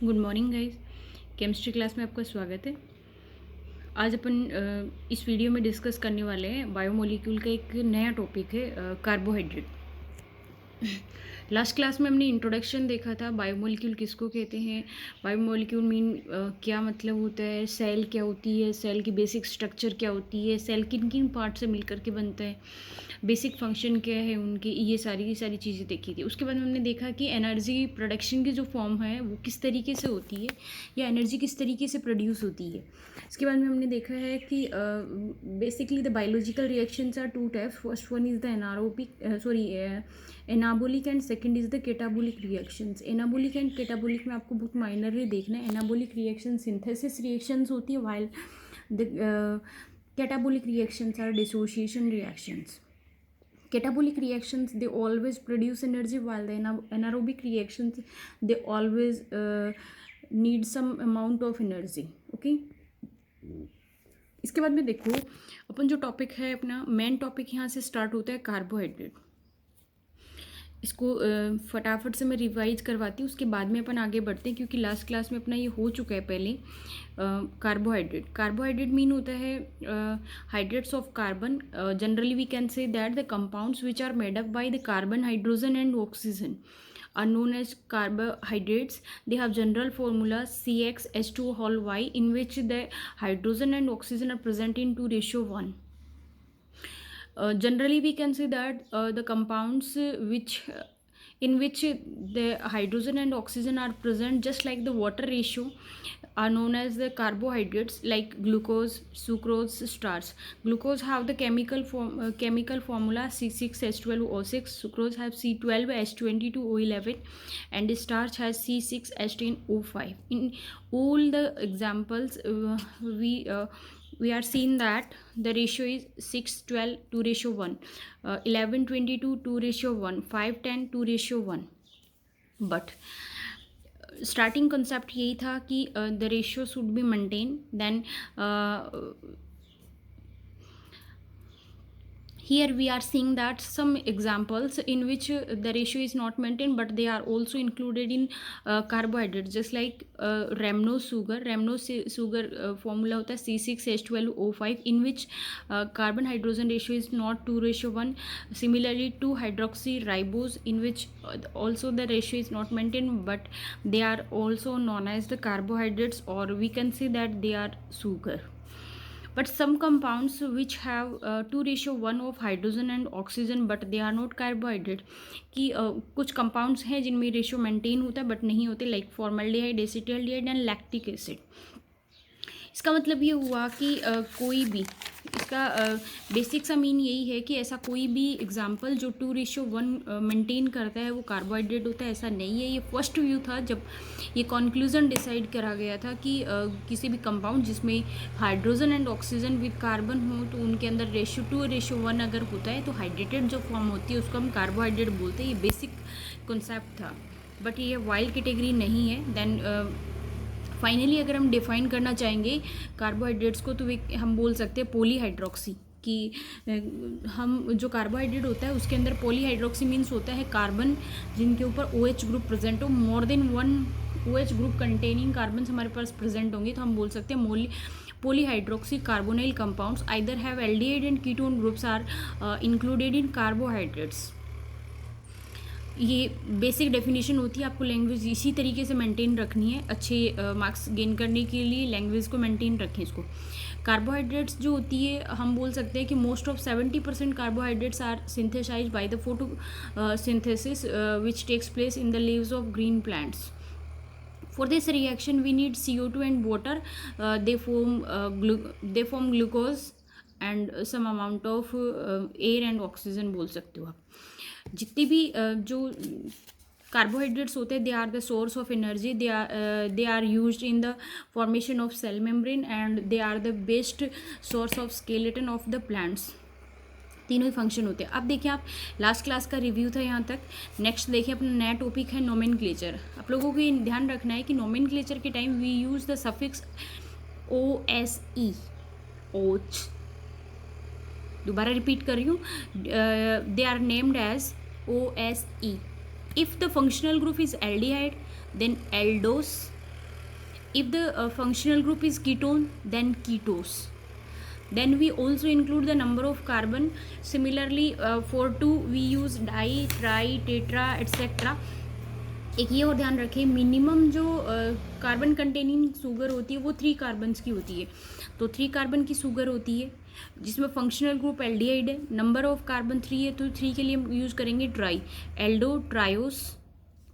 Good morning guys. Chemistry class में आपका स्वागत है। आज अपन इस वीडियो में डिस्कस करने वाले हैं बायोमोलिक्यूल का एक नया टॉपिक है, कार्बोहाइड्रेट। लास्ट क्लास में हमने इंट्रोडक्शन देखा था, बायोमोलिक्यूल किसको कहते हैं, बायोमोलिक्यूल मीन क्या मतलब होता है, सेल क्या होती है, सेल की बेसिक स्ट्रक्चर क्या होती है, सेल किन किन पार्ट से मिलकर के बनता है, बेसिक फंक्शन क्या है उनकी, ये सारी की सारी चीज़ें देखी थी। उसके बाद हमने देखा कि एनर्जी प्रोडक्शन की जो फॉर्म है वो किस तरीके से होती है या एनर्जी किस तरीके से प्रोड्यूस होती है। इसके बाद में हमने देखा है कि basically the biological reactions are two types. First one is the anabolic and second is the catabolic reactions. Anabolic and catabolic में आपको बहुत माइनरली देखना है। एनाबोलिक रिएक्शन सिंथेसिस रिएक्शंस होती है, while the catabolic reactions are dissociation reactions. Catabolic reactions, they always produce energy, while the anaerobic reactions, they always need some amount of energy. Okay. इसके बाद में देखो, अपन जो टॉपिक है अपना मेन टॉपिक यहाँ से स्टार्ट होता है कार्बोहाइड्रेट। इसको फटाफट से मैं रिवाइज करवाती हूँ, उसके बाद में अपन आगे बढ़ते हैं क्योंकि लास्ट क्लास में अपना ये हो चुका है पहले। कार्बोहाइड्रेट मीन होता है hydrates of carbon. Generally we can say that the compounds which are made up by the carbon, hydrogen and oxygen are known as carbohydrates. They have general formula CxH2O(y) in which the hydrogen and oxygen are present in 2:1. Generally we can say that the compounds in which the hydrogen and oxygen are present just like the water ratio are known as the carbohydrates, like glucose, sucrose, starch. Glucose have the chemical formula C6H12O6, sucrose have C12H22O11, and starch has C6H10O5. In all the examples we are seeing that the ratio is 6:12 2:1, 11:22 2:1, 5:10 2:1. But starting concept यही था कि the ratio should be maintain. Then here we are seeing that some examples in which the ratio is not maintained but they are also included in carbohydrates, just like Ramnos sugar formula hota hai C6H12O5, in which carbon hydrogen ratio is not 2:1. Similarly to hydroxyribose, in which also the ratio is not maintained but they are also known as the carbohydrates, or we can say that they are sugar. But some compounds which have 2:1 of hydrogen and oxygen but they are not carbohydrate, कि कुछ compounds हैं जिनमें ratio maintain होता है but नहीं होते, like formaldehyde, acetaldehyde and lactic acid. इसका मतलब ये हुआ कि कोई भी इसका बेसिक सा मीन यही है कि ऐसा कोई भी एग्जाम्पल जो 2:1 मेंटेन करता है वो कार्बोहाइड्रेट होता है, ऐसा नहीं है। ये फर्स्ट व्यू था जब ये कंक्लूजन डिसाइड करा गया था कि किसी भी कंपाउंड जिसमें hydrogen and oxygen with carbon हो तो उनके अंदर रेशियो 2:1 अगर होता है तो हाइड्रेटेड जो फॉर्म होती है उसको हम कार्बोहाइड्रेट बोलते हैं। ये बेसिक कॉन्सेप्ट था, बट ये वाइल्ड कैटेगरी नहीं है। देन फाइनली अगर हम डिफाइन करना चाहेंगे कार्बोहाइड्रेट्स को तो हम बोल सकते हैं पॉलीहाइड्रोक्सी, कि हम जो कार्बोहाइड्रेट होता है उसके अंदर पॉलीहाइड्रोक्सी मीन्स होता है कार्बन जिनके ऊपर OH ग्रुप प्रेजेंट हो, more than 1 OH group containing carbon हमारे पास प्रेजेंट होंगे तो हम बोल सकते हैं polyhydroxy carbonyl compounds either have aldehyde and ketone groups are included in carbohydrates. ये बेसिक डेफिनेशन होती है। आपको लैंग्वेज इसी तरीके से मेंटेन रखनी है, अच्छे मार्क्स गेन करने के लिए लैंग्वेज को मेंटेन रखें इसको। कार्बोहाइड्रेट्स जो होती है हम बोल सकते हैं कि most of 70% carbohydrates are synthesised by the photosynthesis which takes place in the leaves of green plants. For this reaction we need CO2 and water. They form glucose and some amount of air and oxygen बोल सकते हो आप। जितने भी जो carbohydrates होते हैं they are the source of energy, they are used in the formation of cell membrane and they are the best source of skeleton of the plants. तीनों ही फंक्शन होते हैं। अब देखिए, आप लास्ट क्लास का रिव्यू था यहाँ तक। नेक्स्ट देखिए अपना नया टॉपिक है नोमेनक्लेचर। आप लोगों को ये ध्यान रखना है कि नोमेनक्लेचर के time we use the suffix OSE, ओच। दोबारा रिपीट कर रही हूँ, they are named as OSE. If the functional group is aldehyde, then aldose. If the functional group is ketone, then ketose. Then we also include the number of carbon. Similarly, for 2 we use di, tri, tetra, etc. एक ये और ध्यान रखें, minimum जो carbon containing sugar होती है वो 3 carbons की होती है। तो 3 कार्बन की शुगर होती है जिसमें फंक्शनल ग्रुप एल्डिहाइड है, नंबर ऑफ कार्बन 3 है तो 3 के लिए हम यूज़ करेंगे ट्राई, एल्डो ट्रायोस,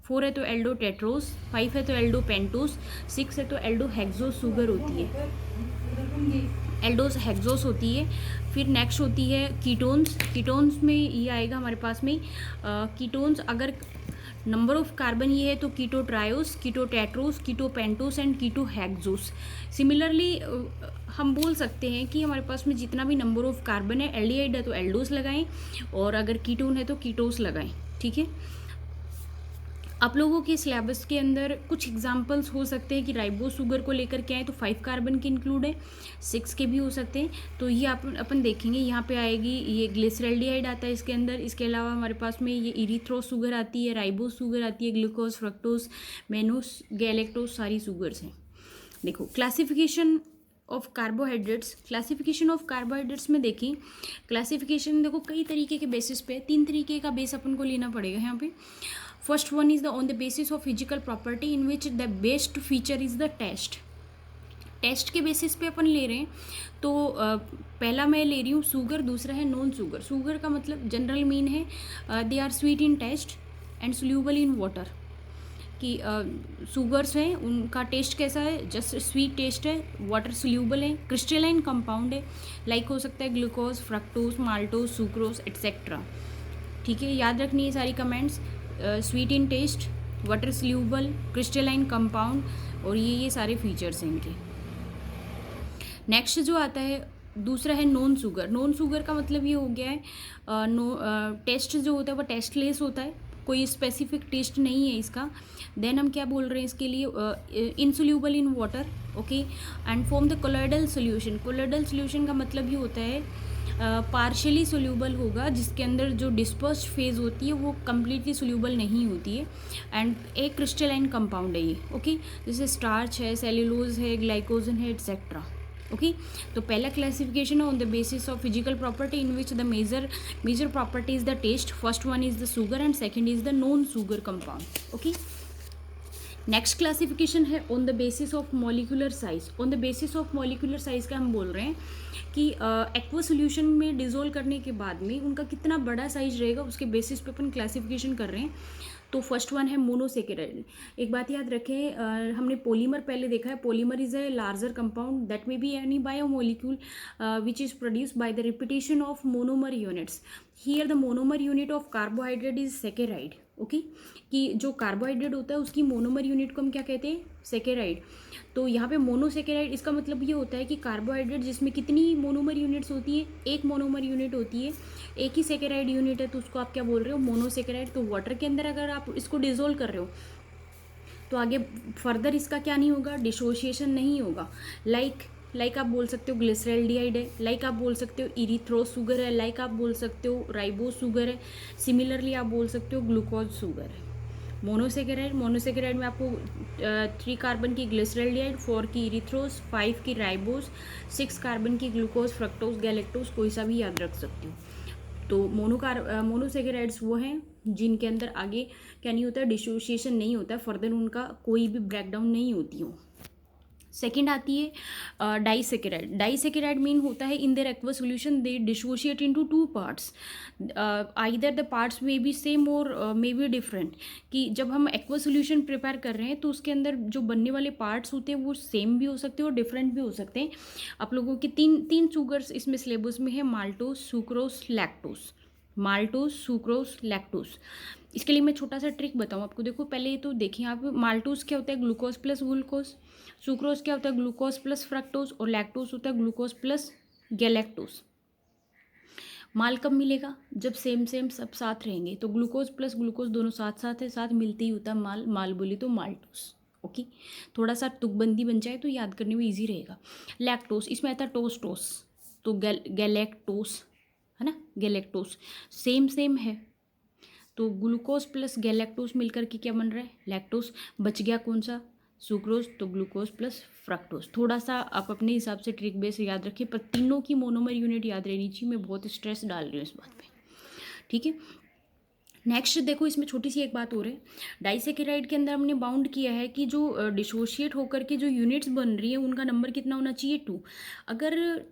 4 है तो एल्डो टेट्रोस, 5 है तो एल्डो पेंटोस, 6 है तो एल्डो हेक्सोस शुगर होती है, एल्डोस हेक्सोस होती है। फिर नेक्स्ट होती है कीटोन्स। कीटोन्स में ये आएगा हमारे पास में कीटोन्स, अगर नंबर ऑफ कार्बन ये है तो keto triose, keto tetrose, keto pentose and keto hexose. Similarly हम बोल सकते हैं कि हमारे पास में जितना भी नंबर ऑफ कार्बन है, एल्डिहाइड है तो एल्डोस लगाएं, और अगर कीटोन है तो कीटोस लगाएं। ठीक है, आप लोगों के सिलेबस के अंदर कुछ एग्जांपल्स हो सकते हैं कि राइबोस शुगर को लेकर के आए तो 5 कार्बन के इंक्लूड है, 6 के भी हो सकते हैं। तो ये अपन देखेंगे, यहाँ पे आएगी ये ग्लिसरल्डिहाइड आता है इसके अंदर। इसके अलावा हमारे पास में ये इरिथ्रोस शुगर आती है, राइबोस शुगर आती है, ग्लूकोज, फ्रक्टोज, मेनोस, गैलेक्टोस, सारी शुगर्स हैं। देखो classification of carbohydrates. Classification of carbohydrates में देखें, क्लासिफिकेशन देखो कई तरीके के बेसिस पे, 3 तरीके का बेस अपन को लेना पड़ेगा यहाँ पे। First one is the on the basis of physical property in which the best feature is the taste. Taste के बेसिस पे अपन ले रहे हैं तो पहला मैं ले रही हूँ शुगर, दूसरा है नॉन शुगर। शुगर का मतलब जनरल मीन है they are sweet in taste and soluble in water, कि शुगर्स हैं उनका टेस्ट कैसा है, जस्ट स्वीट टेस्ट है, वाटर सोल्यूबल है, क्रिस्टलाइन कंपाउंड है, लाइक हो सकता है glucose, fructose, maltose, sucrose etcetera. ठीक है, याद रखनी है सारी comments, sweet in taste, water soluble, crystalline compound, और ये सारे फीचर्स हैं इनके। नेक्स्ट जो आता है दूसरा है नॉन शुगर। नॉन शुगर का मतलब ये हो गया है टेस्ट जो होता है वो टेस्टलेस होता है, कोई स्पेसिफिक टेस्ट नहीं है इसका। देन हम क्या बोल रहे हैं इसके लिए, insoluble in water, okay, and form the colloidal solution. Colloidal solution का मतलब ये होता है पार्शियली सोल्यूबल होगा, जिसके अंदर जो डिस्पर्स्ड फेज होती है वो कम्प्लीटली सोल्यूबल नहीं होती है, एंड एक क्रिस्टलाइन कंपाउंड है ये, ओके, जैसे स्टार्च है, सेल्यूलोज है, ग्लाइकोजन है एट्सेट्रा। ओके, तो पहला क्लासिफिकेशन है on the basis of physical property in which the major property is the taste. First one is the sugar and second is the non sugar compound. Okay, next classification है on the basis of molecular size. On the basis of molecular size का हम बोल रहे हैं कि aqua solution में dissolve करने के बाद में उनका कितना बड़ा साइज रहेगा, उसके बेसिस पे अपन क्लासिफिकेशन कर रहे हैं। तो फर्स्ट वन है मोनोसेकेराइड। एक बात याद रखें, हमने पॉलीमर पहले देखा है, polymer is a larger compound that may be any biomolecule which is produced by the repetition of monomer units. Here the monomer unit of carbohydrate is saccharide. Okay, कि जो कार्बोहाइड्रेट होता है उसकी मोनोमर यूनिट को हम क्या कहते हैं, सेकेराइड। तो यहाँ पे मोनोसेकेराइड, इसका मतलब ये होता है कि कार्बोहाइड्रेट जिसमें कितनी मोनोमर यूनिट्स होती है, एक मोनोमर यूनिट होती है, एक ही सेकेराइड यूनिट है, तो उसको आप क्या बोल रहे हो, मोनोसेकेराइड। तो वाटर के अंदर अगर आप इसको डिजोल्व कर रहे हो तो आगे फर्दर इसका क्या नहीं होगा, डिसोसिएशन नहीं होगा। लाइक आप बोल सकते हो ग्लिसरल्डिहाइड है, लाइक आप बोल सकते हो इरिथ्रोस शुगर है, लाइक आप बोल सकते हो राइबोस शुगर है, सिमिलरली आप बोल सकते हो ग्लूकोज शुगर है। मोनोसेकेराइड में आपको 3 कार्बन की ग्लिसरल्डिहाइड, 4 की इरिथ्रोस, 5 की राइबोस, 6 कार्बन की ग्लूकोज, फ्रक्टोज, गैलेक्टोज, कोई सा भी याद रख सकते हो। तो मोनोसेकेराइड्स वो हैं जिनके अंदर आगे क्या नहीं होता है, डिसोसिएशन नहीं होता है, फर्दर उनका कोई भी ब्रेकडाउन नहीं होती हो। सेकेंड आती है डाइसेकेराइड। डाइसेकेराइड मीन होता है in their aqueous solution they dissociate into 2 parts, either the parts may be same और मे बी डिफरेंट। कि जब हम एक्वस सोल्यूशन प्रिपेयर कर रहे हैं तो उसके अंदर जो बनने वाले पार्ट्स होते हैं वो सेम भी हो सकते हैं और डिफरेंट भी हो सकते हैं। आप लोगों के तीन शुगर्स इसमें सिलेबस में है, maltose, sucrose, lactose. Maltose, sucrose, lactose. इसके लिए मैं छोटा सा ट्रिक बताऊँ आपको। देखो पहले तो देखिए आप, माल्टोस क्या होता है, ग्लूकोज प्लस ग्लूकोज, सुक्रोज क्या होता है, ग्लूकोज प्लस फ्रक्टोज, और लैक्टोज होता है ग्लूकोज प्लस गैलेक्टोज। माल कब मिलेगा, जब सेम सब साथ रहेंगे। तो ग्लूकोज प्लस ग्लूकोज दोनों साथ साथ है, साथ मिलते ही होता है माल, माल बोली तो माल्टोस। ओके, थोड़ा सा तुकबंदी बन जाए तो याद करने में ईजी रहेगा। लैक्टोस, इसमें आता है टोस, तो गैलेक्टोस है ना, गैलेक्टोस सेम है। तो ग्लूकोज प्लस गैलेक्टोस मिलकर के क्या बन रहा है, लैक्टोस। बच गया कौन सा, सुक्रोज, तो ग्लूकोज प्लस फ्रक्टोज। थोड़ा सा आप अपने हिसाब से ट्रिक बेस याद रखिए, पर तीनों की मोनोमर यूनिट याद रहनी चाहिए। मैं बहुत स्ट्रेस डाल रही हूँ इस बात पे, ठीक है। नेक्स्ट देखो, इसमें छोटी सी एक बात हो रही है, डाइसेकेराइड के अंदर हमने बाउंड किया है कि जो डिसोशिएट होकर के जो यूनिट्स बन रही है उनका नंबर कितना होना चाहिए, 2। अगर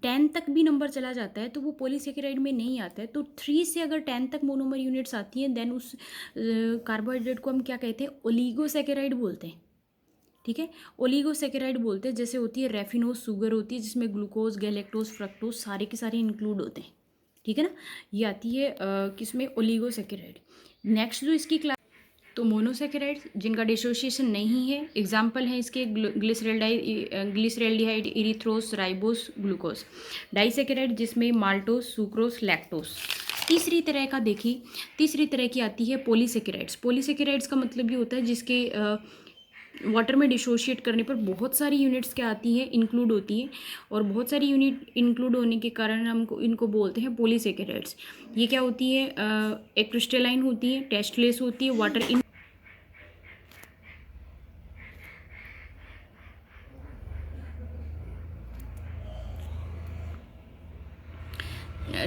10 तक भी नंबर चला जाता है तो वो पॉलीसेकेराइड में नहीं आता है। तो 3 से अगर 10 तक मोनोमर यूनिट्स आती हैं, देन उस कार्बोहाइड्रेट को हम क्या कहते हैं, ओलिगोसेकेराइड बोलते हैं, ठीक है। ओलिगोसेकेराइड बोलते हैं। जैसे होती है रेफिनोज शुगर होती है, जिसमें ग्लूकोज, गैलेक्टोज, फ्रक्टोज सारे के सारे इंक्लूड होते हैं, ठीक है ना। ये आती है किसमें, ओलिगोसेकेराइड। नेक्स्ट जो इसकी क्लास, तो मोनोसेकेराइड जिनका डिसोसिएशन नहीं है, एग्जाम्पल हैं इसके ग्लिसरेल्डिहाइड, इरिथ्रोस, राइबोस, ग्लूकोज। डाइसेकेराइड जिसमें माल्टोज, सुक्रोज, लैक्टोज। तीसरी तरह का देखिए, तीसरी तरह की आती है पॉलीसेकेराइड्स। पॉलीसेकेराइड्स का मतलब ये होता है जिसके वाटर में डिसोशिएट करने पर बहुत सारी यूनिट्स क्या आती हैं, इंक्लूड होती हैं, और बहुत सारी यूनिट इंक्लूड होने के कारण हमको इनको बोलते हैं पॉलीसेकेराइड्स। ये क्या होती है, एक क्रिस्टलाइन होती है, टेस्टलेस होती है, वाटर इन।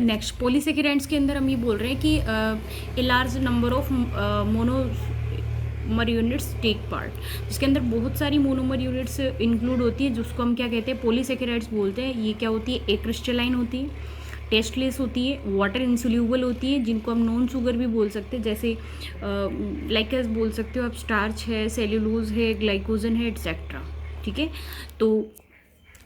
नेक्स्ट पॉलीसेकेराइड्स के अंदर हम ये बोल रहे हैं कि a large number of monomer units take part, जिसके अंदर बहुत सारी मोनोमर यूनिट्स इंक्लूड होती है, जिसको हम क्या कहते हैं, पॉलीसेकेराइड्स बोलते हैं। ये क्या होती है, ए क्रिस्टलाइन होती है, टेस्टलेस होती है, वाटर इंसोल्यूबल होती है, जिनको हम नॉन शुगर भी बोल सकते हैं, जैसे लाइक बोल सकते हो आप, स्टार्च है, सेल्यूलोज है, ग्लाइकोजन है, एट्सेट्रा, ठीक है। तो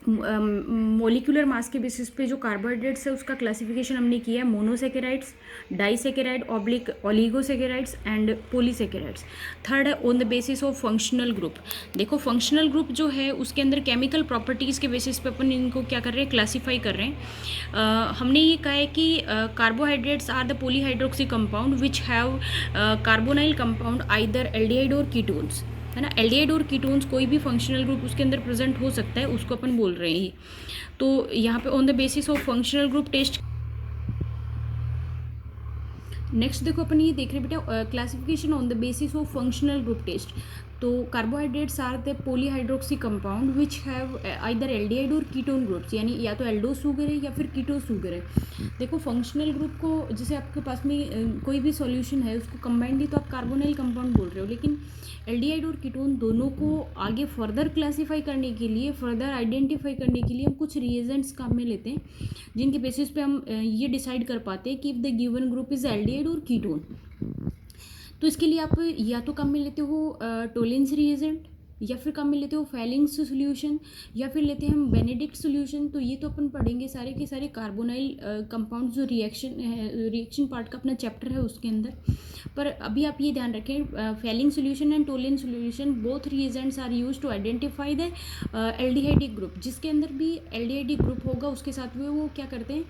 मोलिकुलर मास के बेसिस पे जो कार्बोहाइड्रेट्स है उसका क्लासिफिकेशन हमने किया है, monosaccharides, disaccharide oblique oligosaccharides and polysaccharides. Third है on the basis of functional group. देखो फंक्शनल ग्रुप जो है उसके अंदर केमिकल प्रॉपर्टीज़ के बेसिस पे अपन इनको क्या कर रहे हैं, क्लासीफाई कर रहे हैं। हमने ये कहा है कि carbohydrates are the polyhydroxy compound which have carbonyl compound either aldehyde और कीटोन्स, है ना। एल्डिहाइड और कीटोन्स कोई भी फंक्शनल ग्रुप उसके अंदर प्रेजेंट हो सकता है, उसको अपन बोल रहे हैं। तो यहाँ पे on the basis of functional group test. Next देखो अपन ये देख रहे हैं बेटा, classification on the basis of functional group test. तो carbohydrates are the polyhydroxy compound which have either aldehyde और कीटोन ग्रुप्स, यानी या तो एल्डो शुगर है या फिर कीटो शुगर है। देखो फंक्शनल ग्रुप को, जैसे आपके पास में कोई भी सॉल्यूशन है उसको कंबाइंडली तो आप कार्बोनाइल कंपाउंड बोल रहे हो, लेकिन एल्डिहाइड और कीटोन दोनों को आगे फर्दर क्लासीफाई करने के लिए, फर्दर आइडेंटिफाई करने के लिए हम कुछ रिएजेंट्स काम में लेते हैं, जिनके बेसिस पे हम ये डिसाइड कर पाते हैं कि if the given group is aldehyde और कीटोन। तो इसके लिए आप या तो काम में लेते हो टोलेंस रिएजेंट, या फिर काम में लेते हो फेलिंग्स सॉल्यूशन, या फिर लेते हैं हम बेनेडिक्ट सॉल्यूशन। तो ये तो अपन पढ़ेंगे सारे के सारे कार्बोनाइल कंपाउंड जो रिएक्शन पार्ट का अपना चैप्टर है उसके अंदर। पर अभी आप ये ध्यान रखें, Fehling solution and Tollens solution both reagents are use to identify the aldehydic group. जिसके अंदर भी एल्डिहाइडिक ग्रुप होगा उसके साथ में वो क्या करते हैं,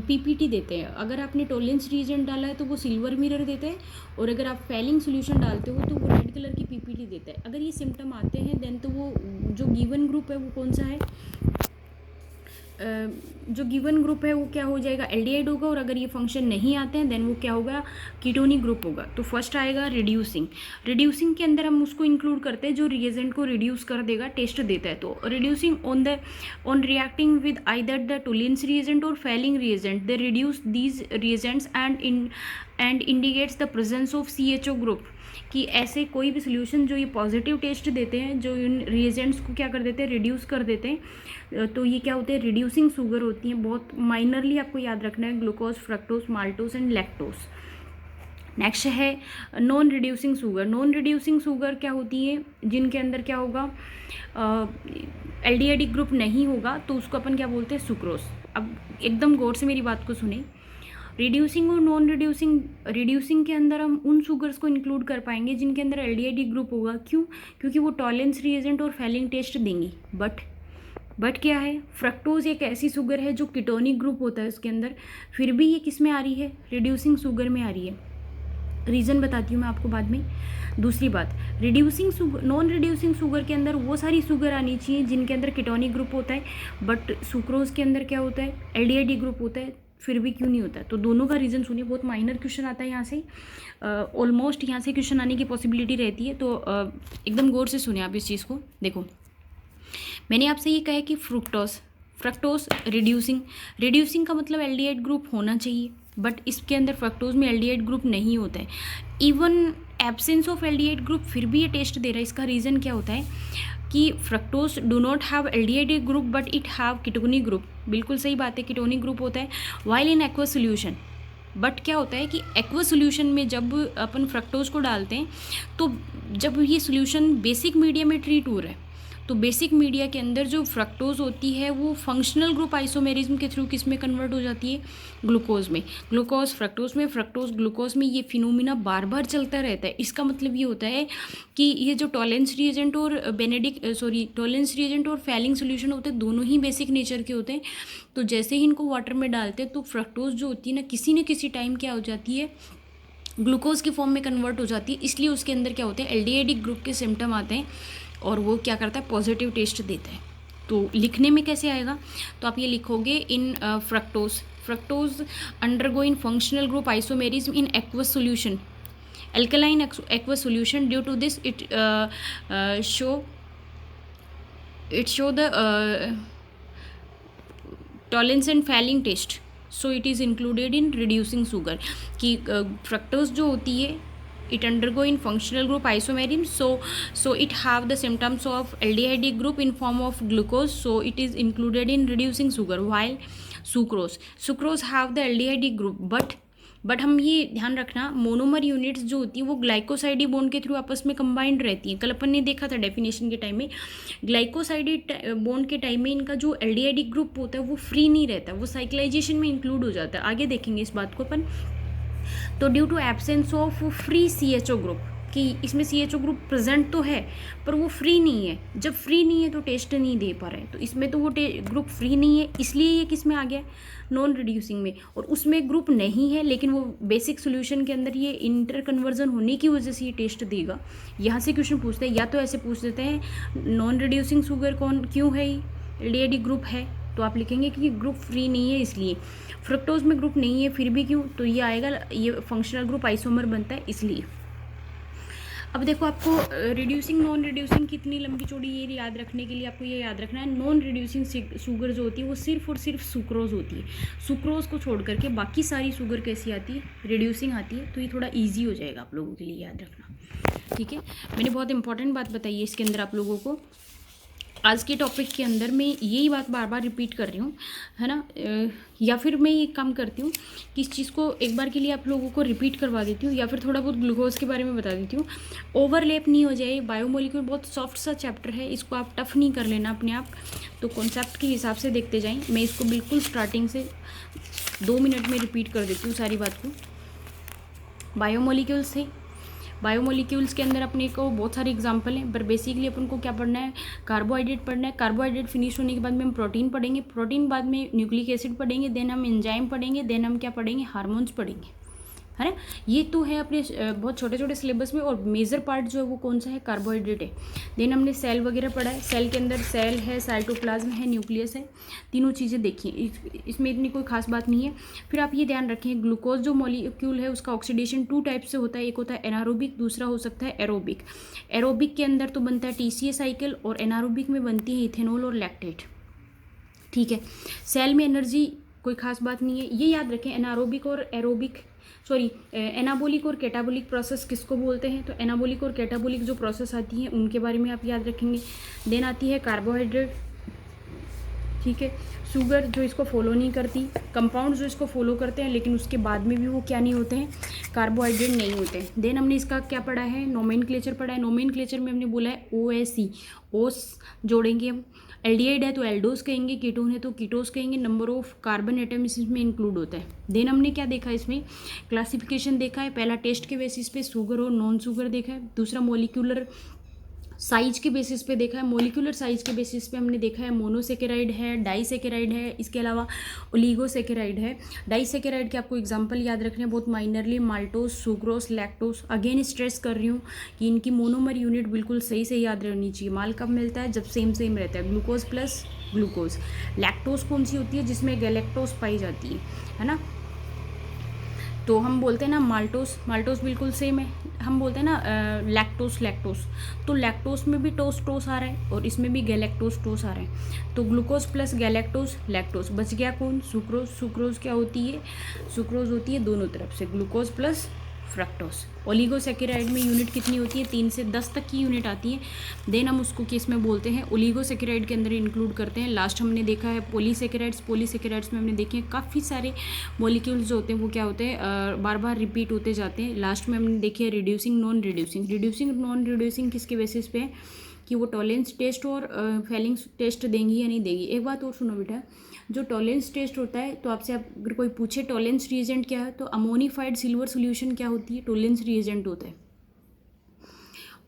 पीपीटी देते हैं। अगर आपने टोलेंस रिएजेंट डाला है तो वो सिल्वर मिरर देते हैं, और अगर आप फेलिंग सॉल्यूशन डालते हो तो वो रेड कलर की पीपीटी देता है। अगर ये सिम्टम आते हैं देन तो वो जो गिवन ग्रुप है वो कौन सा है, जो गिवन ग्रुप है वो क्या हो जाएगा, एल्डिहाइड होगा। और अगर ये फंक्शन नहीं आते हैं देन वो क्या होगा, कीटोनिक ग्रुप होगा। तो फर्स्ट आएगा रिड्यूसिंग। रिड्यूसिंग के अंदर हम उसको इंक्लूड करते हैं जो रिएजेंट को रिड्यूस कर देगा, टेस्ट देता है। तो reducing on reacting with either the Tollens reagent और Fehling reagent, they reduce these reagents and indicates the presence of CHO group. कि ऐसे कोई भी सोल्यूशन जो ये पॉजिटिव टेस्ट देते हैं, जो इन रिएजेंट्स को क्या कर देते हैं, रिड्यूस कर देते हैं, तो ये क्या होते हैं, रिड्यूसिंग शुगर होती हैं। बहुत माइनरली आपको याद रखना है, glucose, fructose, maltose and lactose. Next है non reducing sugar. Non reducing sugar क्या होती है, जिनके अंदर क्या होगा, एल्डिहाइडिक ग्रुप नहीं होगा, तो उसको अपन क्या बोलते हैं, सुक्रोज। अब एकदम गौर से मेरी बात को सुने। रिड्यूसिंग और नॉन रिड्यूसिंग के अंदर हम उन शुगर्स को इंक्लूड कर पाएंगे जिनके अंदर एल्डिहाइडिक ग्रुप होगा। क्यों, क्योंकि वो टॉलेंस रिएजेंट और फेलिंग टेस्ट देंगी। बट क्या है, फ्रक्टोज एक ऐसी शुगर है जो कीटोनिक ग्रुप होता है उसके अंदर, फिर भी ये किस में आ रही है, रिड्यूसिंग शुगर में आ रही है। रीज़न बताती हूँ मैं आपको बाद में। दूसरी बात, नॉन रिड्यूसिंग शुगर के अंदर वो सारी शुगर आनी चाहिए जिनके अंदर कीटोनिक ग्रुप होता है, बट सुक्रोज के अंदर क्या होता है, एल्डिहाइडिक ग्रुप होता है। फिर भी क्यों नहीं होता है? तो दोनों का रीज़न सुनिए, बहुत माइनर क्वेश्चन आता है यहाँ से, ऑलमोस्ट यहाँ से क्वेश्चन आने की पॉसिबिलिटी रहती है। तो एकदम गौर से सुनिए आप इस चीज़ को। देखो, मैंने आपसे ये कहा है कि फ्रक्टोज रिड्यूसिंग का मतलब एल्डिहाइड ग्रुप होना चाहिए, बट इसके अंदर फ्रक्टोज में एल्डिहाइड ग्रुप नहीं होता है। Even absence of aldehyde group फिर भी ये टेस्ट दे रहा है। इसका रीज़न क्या होता है कि fructose do not have aldehyde group but it have ketonic group. बिल्कुल सही बात है, कीटोनिक ग्रुप होता है। While in aqua solution, but क्या होता है कि एक्वा सोल्यूशन में जब अपन फ्रक्टोज को डालते हैं, तो जब ये सोल्यूशन बेसिक मीडिया में ट्रीट हो रहा है, तो बेसिक मीडिया के अंदर जो फ्रक्टोज होती है वो फंक्शनल ग्रुप आइसोमेरिज्म के थ्रू किस में कन्वर्ट हो जाती है? ग्लूकोज में। ग्लूकोज फ्रक्टोज में, फ्रक्टोज ग्लूकोज में, ये फिनोमिना बार बार चलता रहता है। इसका मतलब ये होता है कि ये जो टॉलेंस रिएजेंट और टॉलेंस रिएजेंट और फैलिंग सोल्यूशन होते हैं, दोनों ही बेसिक नेचर के होते हैं। तो जैसे ही इनको वाटर में डालते हैं तो फ्रक्टोज जो होती है ना, किसी न किसी टाइम क्या हो जाती है? ग्लूकोज की फॉर्म में कन्वर्ट हो जाती है। इसलिए उसके अंदर क्या होते हैं? एल्डिहाइडिक ग्रुप के सिम्टम आते हैं और वो क्या करता है? पॉजिटिव टेस्ट देता है। तो लिखने में कैसे आएगा? तो आप ये लिखोगे in fructose undergoing functional group isomerism in aqueous solution, alkaline aqueous solution. Due to this it show the tolerance and failing taste, so it is included in reducing sugar. कि fructose जो होती है, it undergo in functional group isomerism, so it have the symptoms of aldehyde group in form of glucose, so it is included in reducing sugar. While sucrose have the aldehyde group, but हम ये ध्यान रखना, monomer units जो होती है वो ग्लाइकोसाइडी bond के through आपस में कंबाइंड रहती हैं। कल अपन ने देखा था डेफिनेशन के टाइम में, ग्लाइकोसाइडी बॉन्ड के टाइम में इनका जो एल्डिहाइड ग्रुप होता है वो फ्री नहीं रहता, वो साइक्लाइजेशन में इंक्लूड हो जाता है। आगे देखेंगे इस बात को अपन। तो due to absence of free CHO group, कि इसमें CHO ग्रुप प्रेजेंट तो है पर वो फ्री नहीं है। जब फ्री नहीं है तो टेस्ट नहीं दे पा रहे हैं, तो इसमें तो वो ग्रुप फ्री नहीं है, इसलिए ये किस में आ गया? नॉन रिड्यूसिंग में। और उसमें ग्रुप नहीं है लेकिन वो बेसिक सोल्यूशन के अंदर ये इंटर कन्वर्जन होने की वजह से ये टेस्ट देगा। यहाँ से क्वेश्चन पूछते हैं, या तो ऐसे पूछ देते हैं नॉन रिड्यूसिंग शुगर कौन क्यों है? एल्डिहाइड ग्रुप है, तो आप लिखेंगे कि ग्रुप फ्री नहीं है इसलिए। फ्रक्टोज में ग्रुप नहीं है फिर भी क्यों? तो ये आएगा, ये फंक्शनल ग्रुप आइसोमर बनता है इसलिए। अब देखो, आपको रिड्यूसिंग नॉन रिड्यूसिंग कितनी लंबी चौड़ी ये याद रखने के लिए आपको ये याद रखना है, नॉन रिड्यूसिंग शुगर जो होती है वो सिर्फ और सिर्फ सुक्रोज होती है। सुक्रोज को छोड़ करके बाकी सारी शुगर कैसी आती है? रिड्यूसिंग आती है। तो ये थोड़ा ईजी हो जाएगा आप लोगों के लिए याद रखना, ठीक है। मैंने बहुत इंपॉर्टेंट बात बताई है इसके अंदर आप लोगों को। आज के टॉपिक के अंदर मैं यही बात बार बार रिपीट कर रही हूँ, है ना। या फिर मैं ये काम करती हूँ कि इस चीज़ को एक बार के लिए आप लोगों को रिपीट करवा देती हूँ, या फिर थोड़ा बहुत ग्लूकोज के बारे में बता देती हूँ, ओवरलैप नहीं हो जाए। बायोमोलिक्यूल बहुत सॉफ्ट सा चैप्टर है, इसको आप टफ नहीं कर लेना अपने आप। तो कॉन्सेप्ट के हिसाब से देखते जाएँ। मैं इसको बिल्कुल स्टार्टिंग से 2 मिनट में रिपीट कर देती हूँ सारी बात को। बायोमोलिक्यूल्स थे, बायोमोलिक्यूल्स के अंदर अपने को बहुत सारे एग्जांपल हैं, पर बेसिकली अपन को क्या पढ़ना है? कार्बोहाइड्रेट पढ़ना है। कार्बोहाइड्रेट फिनिश होने के बाद में हम प्रोटीन पढ़ेंगे, प्रोटीन बाद में न्यूक्लिक एसिड पढ़ेंगे, देन हम एंजाइम पढ़ेंगे, देन हम क्या पढ़ेंगे? हार्मोन्स पढ़ेंगे, है ना। ये तो है अपने बहुत छोटे छोटे सिलेबस में, और मेजर पार्ट जो है वो कौन सा है? कार्बोहाइड्रेट है। देन हमने सेल वगैरह पढ़ा है, सेल के अंदर सेल है, साइटोप्लाज्म है, न्यूक्लियस है, तीनों चीज़ें देखिए, इसमें इतनी कोई खास बात नहीं है। फिर आप ये ध्यान रखें, ग्लूकोज जो मॉलिक्यूल है उसका ऑक्सीडेशन 2 टाइप से होता है, एक होता है एनारोबिक, दूसरा हो सकता है एरोबिक। एरोबिक के अंदर तो बनता है TCA साइकिल, और एनारोबिक में बनती है इथेनॉल और लैक्टेट, ठीक है। सेल में एनर्जी कोई खास बात नहीं है, ये याद रखें। एनारोबिक और एनाबोलिक और कैटाबोलिक प्रोसेस किसको बोलते हैं? तो एनाबोलिक और कैटाबोलिक जो प्रोसेस आती हैं उनके बारे में आप याद रखेंगे। देन आती है कार्बोहाइड्रेट, ठीक है, शुगर जो इसको फॉलो नहीं करती, कंपाउंड जो इसको फॉलो करते हैं लेकिन उसके बाद में भी वो क्या नहीं होते हैं? कार्बोहाइड्रेट नहीं होते हैं। देन हमने इसका क्या पढ़ा है? नोमेनक्लेचर पढ़ा है। नोमेनक्लेचर में हमने बोला है OSE, ओस जोड़ेंगे हम। एल्डिहाइड है तो एल्डोस कहेंगे, कीटोन है तो कीटोस कहेंगे। नंबर ऑफ कार्बन एटम इसमें इंक्लूड होता है। देन हमने क्या देखा? इसमें क्लासिफिकेशन देखा है। पहला टेस्ट के बेसिस पे शुगर और नॉन शुगर देखा है। दूसरा मॉलिक्यूलर साइज के बेसिस पे देखा है, मोलिकुलर साइज के बेसिस पे हमने देखा है मोनोसेकेराइड है, डाइसेकेराइड है, इसके अलावा ओलिगोसेकेराइड है। डाइसेकेराइड के आपको एग्जांपल याद रखने हैं बहुत minorly, maltose, sucrose, lactose. Again stress कर रही हूँ कि इनकी मोनोमर यूनिट बिल्कुल सही से याद रहनी चाहिए। माल कब मिलता है? जब सेम सेम रहता है, ग्लूकोज प्लस ग्लूकोज। लैक्टोज कौन सी होती है? जिसमें गैलेक्टोज पाई जाती है ना। तो हम बोलते हैं ना माल्टोस, माल्टोस बिल्कुल सेम है। हम बोलते हैं ना लैक्टोस, लैक्टोस, तो लैक्टोस में भी टोस आ रहा है और इसमें भी गैलेक्टोस आ रहा है। तो ग्लूकोज प्लस गैलेक्टोस, लैक्टोस। बच गया कौन? सुक्रोज। सुक्रोज क्या होती है? सुक्रोज होती है दोनों तरफ से, ग्लूकोज प्लस फ्रक्टोस। ओलिगोसेकेराइड में यूनिट कितनी होती है? 3 से 10 तक की यूनिट आती है। देन हम उसको किस में बोलते हैं? ओलिगोसेकेराइड के अंदर इंक्लूड करते हैं। लास्ट हमने देखा है पॉलीसेकेराइड्स। पॉलीसेकेराइड्स में हमने देखे हैं काफ़ी सारे मॉलिक्यूल्स जो होते हैं वो क्या होते हैं, बार बार रिपीट होते जाते हैं। लास्ट में हमने देखे reducing, non reducing. Reducing, non reducing किसके बेसिस पे है? कि वो टॉलरेंस टेस्ट और फेलिंग टेस्ट देंगी या नहीं देगी। एक बात और सुनो बेटा, जो टॉलरेंस टेस्ट होता है तो आपसे अगर कोई पूछे टॉलरेंस रिएजेंट क्या है, तो अमोनिफाइड सिल्वर सोल्यूशन क्या होती है? टॉलरेंस रिएजेंट होता है।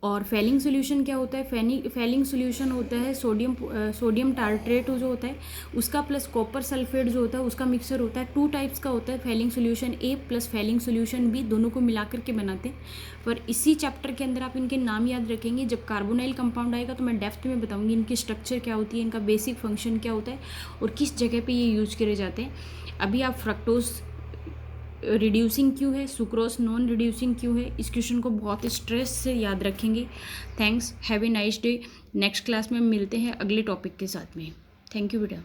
और फेलिंग सोल्यूशन क्या होता है? फेलिंग सोल्यूशन होता है सोडियम टार्ट्रेट जो होता है उसका प्लस कॉपर सल्फेट जो होता है उसका मिक्सर होता है। 2 टाइप्स का होता है Fehling solution A plus Fehling solution B, दोनों को मिला करके बनाते हैं। पर इसी चैप्टर के अंदर आप इनके नाम याद रखेंगे। जब कार्बोनाइल कंपाउंड आएगा तो मैं डेप्थ में बताऊंगी इनकी स्ट्रक्चर क्या होती है, इनका बेसिक फंक्शन क्या होता है और किस जगह पर ये यूज करे जाते हैं। अभी आप फ्रक्टोज रिड्यूसिंग क्यों है, सुक्रोज नॉन रिड्यूसिंग क्यों है, इस क्वेश्चन को बहुत स्ट्रेस से याद रखेंगे। Thanks, have a nice day. Next class में मिलते हैं अगले टॉपिक के साथ में। थैंक यू बेटा।